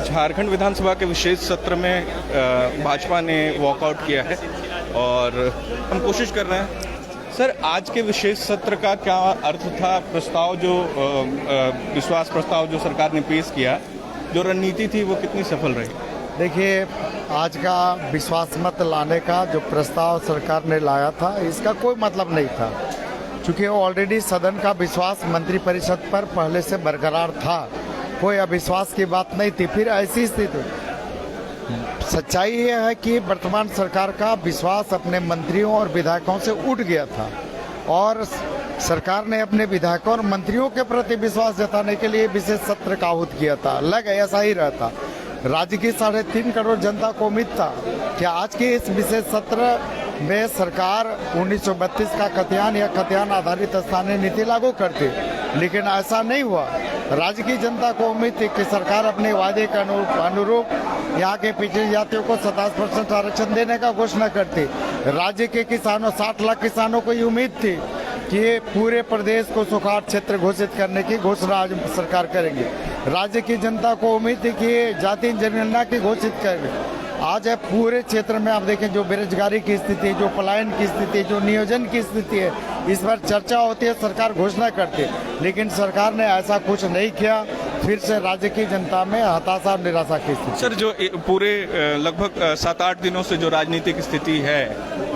झारखंड विधानसभा के विशेष सत्र में भाजपा ने वॉकआउट किया है और हम कोशिश कर रहे हैं। सर, आज के विशेष सत्र का क्या अर्थ था? प्रस्ताव जो विश्वास प्रस्ताव जो सरकार ने पेश किया, जो रणनीति थी वो कितनी सफल रही? देखिए, आज का विश्वास मत लाने का जो प्रस्ताव सरकार ने लाया था, इसका कोई मतलब नहीं था, क्योंकि ऑलरेडी सदन का विश्वास मंत्रिपरिषद पर पहले से बरकरार था। कोई अविश्वास की बात नहीं थी। फिर ऐसी स्थिति, सच्चाई ये है कि वर्तमान सरकार का विश्वास अपने मंत्रियों और विधायकों से उठ गया था और सरकार ने अपने विधायकों और मंत्रियों के प्रति विश्वास जताने के लिए विशेष सत्र का आहूत किया था। लग ऐसा ही रहता। राज्य की 3.5 करोड़ जनता को उम्मीद था कि आज के इस विशेष सत्र में सरकार 1932 का खतियान या खतियान आधारित स्थानीय नीति लागू करती, लेकिन ऐसा नहीं हुआ। राज्य की जनता को उम्मीद थी कि सरकार अपने वादे के अनुरूप यहाँ के पिछड़ी जातियों को 27% आरक्षण देने का घोषणा करती। राज्य के किसानों 60 लाख किसानों को ये उम्मीद थी कि पूरे प्रदेश को सुखाड़ क्षेत्र घोषित करने की घोषणा आज सरकार करेगी। राज्य की जनता को उम्मीद थी कि जाति जनगणना की घोषित करेगी। आज है पूरे क्षेत्र में आप देखें, जो बेरोजगारी की स्थिति, जो पलायन की स्थिति, जो नियोजन की स्थिति है, इस पर चर्चा होती है, सरकार घोषणा करती है, लेकिन सरकार ने ऐसा कुछ नहीं किया। फिर से राज्य की जनता में हताशा और निराशा की स्थिति। सर, जो पूरे लगभग 7-8 दिनों से जो राजनीतिक स्थिति है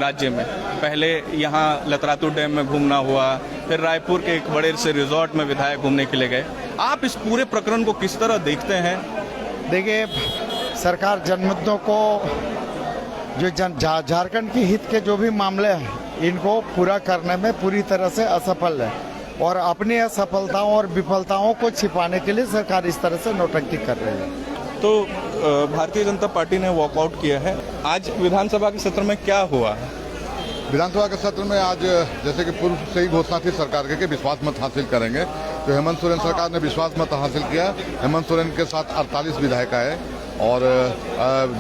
राज्य में, पहले यहाँ लतरातू डैम में घूमना हुआ, फिर रायपुर के एक बड़े से रिजॉर्ट में विधायक घूमने के लिए गए, आप इस पूरे प्रकरण को किस तरह देखते हैं? देखिए, सरकार जनमुद्दों को, जो झारखंड के हित के जो भी मामले हैं, इनको पूरा करने में पूरी तरह से असफल है और अपनी असफलताओं और विफलताओं को छिपाने के लिए सरकार इस तरह से नौटंकी कर रही है। तो भारतीय जनता पार्टी ने वॉकआउट किया है। आज विधानसभा के सत्र में क्या हुआ? विधानसभा के सत्र में आज जैसे कि पूर्व से ही घोषणा थी सरकार के कि विश्वास मत हासिल करेंगे, तो हेमंत सोरेन सरकार ने विश्वास मत हासिल किया। हेमंत सोरेन के साथ 48 विधायक आए और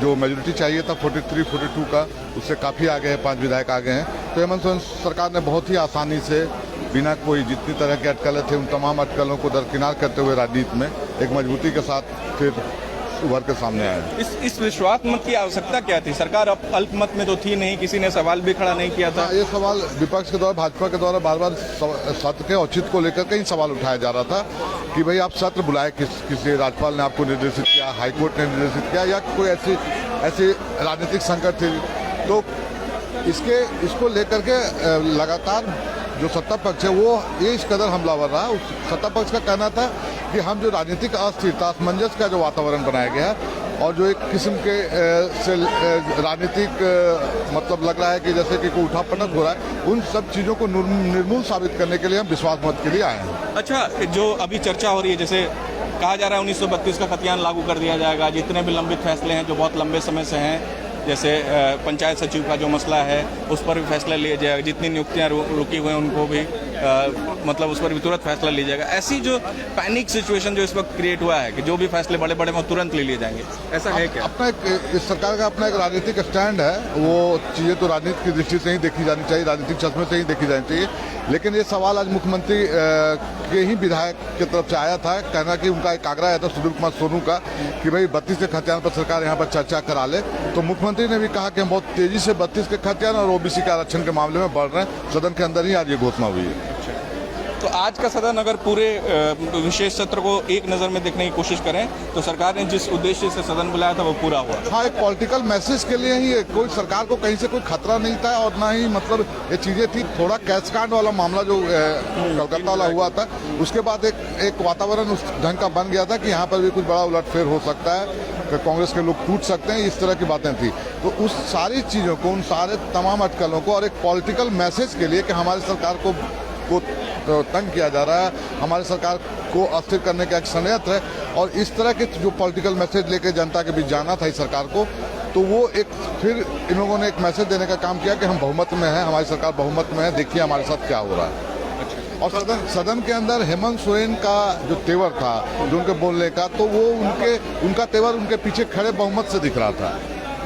जो मेजोरिटी चाहिए था 43-42 का, उससे काफ़ी आगे है, 5 विधायक आगे हैं। तो हेमंत सोरेन सरकार ने बहुत ही आसानी से, बिना कोई जितनी तरह के अटकलें थे उन तमाम अटकलों को दरकिनार करते हुए राजनीति में एक मजबूती के साथ फिर उभर के सामने आया। इस विश्वास मत की आवश्यकता क्या थी? सरकार अब अल्पमत में तो थी नहीं, किसी ने सवाल भी खड़ा नहीं किया था। ये सवाल विपक्ष के द्वारा, भाजपा के द्वारा बार बार सत्र के औचित्य को लेकर कई सवाल उठाया जा रहा था कि भाई आप सत्र बुलाए किसी, राज्यपाल ने आपको निर्देशित किया, हाईकोर्ट ने निर्देशित किया, या कोई ऐसी राजनीतिक संकट थी। तो इसको लेकर के लगातार जो सत्ता पक्ष है वो ये इस कदर हमलावर रहा। उस सत्ता पक्ष का कहना था कि हम जो राजनीतिक अस्थिरता, असमंजस का जो वातावरण बनाया गया और जो एक किस्म के से राजनीतिक मतलब लग रहा है कि जैसे कि कोई उठापटक हो रहा है, उन सब चीज़ों को निर्मूल साबित करने के लिए हम विश्वास मत के लिए आए हैं। अच्छा, जो अभी चर्चा हो रही है, जैसे कहा जा रहा है 1932 का खतियान लागू कर दिया जाएगा, जितने भी लंबित फैसले हैं जो बहुत लंबे समय से हैं, जैसे पंचायत सचिव का जो मसला है उस पर भी फैसला लिया जाएगा, जितनी नियुक्तियां रुकी हुई हैं उनको भी मतलब उस पर भी तुरंत फैसला लिया जाएगा। ऐसी जो पैनिक सिचुएशन जो इस वक्त क्रिएट हुआ है कि जो भी फैसले बड़े बड़े में तुरंत ले लिए जाएंगे, ऐसा है क्या? अपना इस सरकार का अपना एक राजनीतिक स्टैंड है, वो चीज़ें तो राजनीति की दृष्टि से ही देखी जानी चाहिए, राजनीतिक चश्मे से ही देखी जानी चाहिए। लेकिन ये सवाल आज मुख्यमंत्री के ही विधायक की तरफ से आया था, कहना कि उनका एक आग्रह आया था सुधीर कुमार सोनू का कि भाई 32 के खतियान पर सरकार यहाँ पर चर्चा करा ले। तो मुख्यमंत्री ने भी कहा कि हम बहुत तेजी से 32 के खतियान और ओबीसी के आरक्षण के मामले में बढ़ रहे हैं। सदन के अंदर ही आज ये घोषणा हुई है। तो आज का सदन अगर पूरे विशेष सत्र को एक नज़र में देखने की कोशिश करें तो सरकार ने जिस उद्देश्य से सदन बुलाया था वो पूरा हुआ। हाँ, एक पॉलिटिकल मैसेज के लिए ही, कोई सरकार को कहीं से कोई खतरा नहीं था और ना ही मतलब ये चीज़ें थी। थोड़ा कैशकांड वाला मामला जो कलकत्ता वाला हुआ था, उसके बाद एक वातावरण उस ढंग का बन गया था कि यहाँ पर भी कुछ बड़ा उलटफेर हो सकता है, कांग्रेस के लोग टूट सकते हैं, इस तरह की बातें थी। तो उस सारी चीज़ों को, उन सारे तमाम अटकलों को और एक पॉलिटिकल मैसेज के लिए कि हमारी सरकार को तंग किया जा रहा है, हमारी सरकार को अस्थिर करने का एक षड्यंत्र है, और इस तरह के जो पॉलिटिकल मैसेज लेके जनता के बीच जाना था इस सरकार को, तो वो एक फिर इन लोगों ने एक मैसेज देने का काम किया कि हम बहुमत में हैं, हमारी सरकार बहुमत में है, देखिए हमारे साथ क्या हो रहा है। और सदन के अंदर हेमंत सोरेन का जो तेवर था, जो उनके बोलने का, तो वो उनका तेवर उनके पीछे खड़े बहुमत से दिख रहा था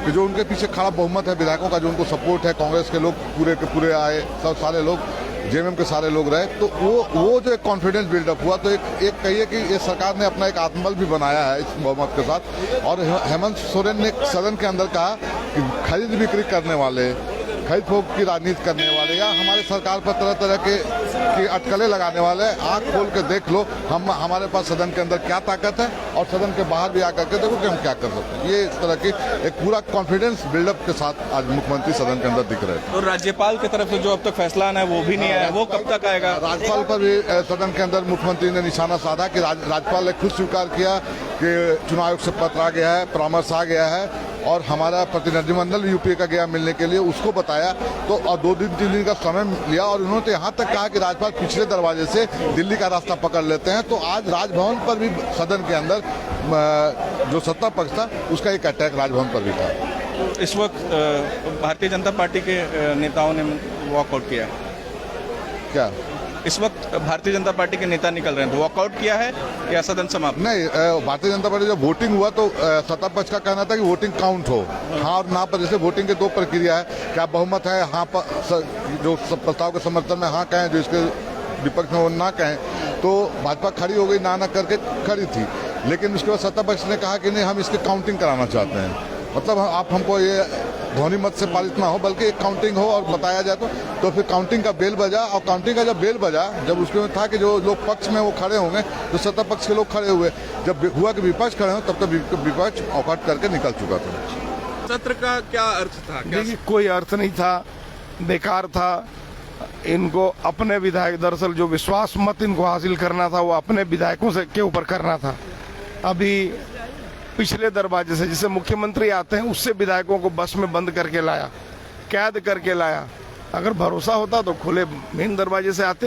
कि जो उनके पीछे खड़ा बहुमत है विधायकों का, जो उनको सपोर्ट है, कांग्रेस के लोग पूरे के पूरे आए, सब सारे लोग, जेएमएम के सारे लोग रहे, तो वो जो एक कॉन्फिडेंस बिल्डअप हुआ, तो एक कहिए कि ये सरकार ने अपना एक आत्मबल भी बनाया है इस बहुमत के साथ। और हेमंत सोरेन ने सदन के अंदर कहा कि खरीद बिक्री करने वाले, खरीद फोक की राजनीति करने वाले या हमारे सरकार पर तरह तरह की अटकलें लगाने वाले, आंख खोल के देख लो हमारे पास सदन के अंदर क्या ताकत है, और सदन के बाहर भी आकर के देखो कि हम क्या कर सकते हैं। ये इस तरह की एक पूरा कॉन्फिडेंस बिल्डअप के साथ आज मुख्यमंत्री सदन के अंदर दिख रहे हैं। और राज्यपाल की तरफ से जो अब तक फैसला आना है वो भी नहीं आया, वो कब तक आएगा? राज्यपाल पर भी सदन के अंदर मुख्यमंत्री ने निशाना साधा कि राज्यपाल ने खुद स्वीकार किया कि चुनाव आयोग से पत्र आ गया है, परामर्श आ गया है, और हमारा प्रतिनिधिमंडल यूपीए का गया मिलने के लिए, उसको बताया। तो और 2-3 दिन का समय लिया, और उन्होंने तो यहाँ तक कहा कि राज्यपाल पिछले दरवाजे से दिल्ली का रास्ता पकड़ लेते हैं। तो आज राजभवन पर भी सदन के अंदर जो सत्ता पक्ष था उसका एक अटैक राजभवन पर भी था। इस वक्त भारतीय जनता पार्टी के नेताओं ने वॉकआउट किया है। क्या इस वक्त भारतीय जनता पार्टी के नेता निकल रहे हैं, तो वॉकआउट किया है या सदन समाप्त? नहीं, भारतीय जनता पार्टी जब वोटिंग हुआ तो सत्ता पक्ष का कहना था कि वोटिंग काउंट हो, हाँ और ना पर। जैसे वोटिंग के 2 प्रक्रिया है, क्या बहुमत है, हाँ पर जो प्रस्ताव के समर्थन में हाँ कहें, जो इसके विपक्ष में वो ना कहें। तो भाजपा खड़ी हो गई, ना करके खड़ी थी, लेकिन उसके बाद सत्ता पक्ष ने कहा कि नहीं, हम इसकी काउंटिंग कराना चाहते हैं। मतलब आप हमको ये ध्वनि मत से पारित ना हो, बल्कि एक काउंटिंग हो और बताया जाए। तो फिर काउंटिंग का बेल बजा, और काउंटिंग का जब बेल बजा, जब उसमें था कि जो लोग पक्ष में वो खड़े होंगे, तो सत्ता पक्ष के लोग खड़े हुए। जब हुआ कि विपक्ष खड़े हो, तब तक विपक्ष औकात करके निकल चुका था। सत्र का क्या अर्थ था? देखिए, कोई अर्थ नहीं था, बेकार था। इनको अपने विधायक, दरअसल जो विश्वास मत इनको हासिल करना था वो अपने विधायकों से के ऊपर करना था। अभी पिछले दरवाजे से जिसे मुख्यमंत्री आते हैं उससे विधायकों को बस में बंद करके लाया, कैद करके लाया। अगर भरोसा होता तो खुले मेन दरवाजे से आते।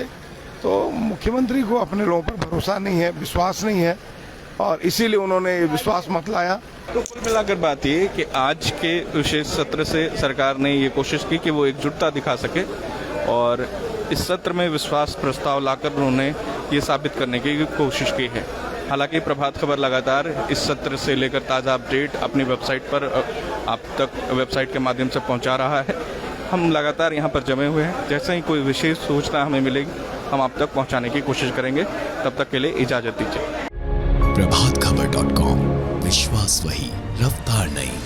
तो मुख्यमंत्री को अपने लोगों पर भरोसा नहीं है, विश्वास नहीं है, और इसीलिए उन्होंने विश्वास मत लाया। तो कुल मिलाकर बात ये कि आज के विशेष सत्र से सरकार ने ये कोशिश की कि वो एकजुटता दिखा सके, और इस सत्र में विश्वास प्रस्ताव लाकर उन्होंने ये साबित करने की कोशिश की है। हालांकि प्रभात खबर लगातार इस सत्र से लेकर ताज़ा अपडेट अपनी वेबसाइट पर आप तक वेबसाइट के माध्यम से पहुंचा रहा है। हम लगातार यहां पर जमे हुए हैं, जैसे ही कोई विशेष सूचना हमें मिलेगी हम आप तक पहुंचाने की कोशिश करेंगे। तब तक के लिए इजाज़त दीजिए। प्रभातखबर.com, विश्वास वही, रफ्तार नहीं।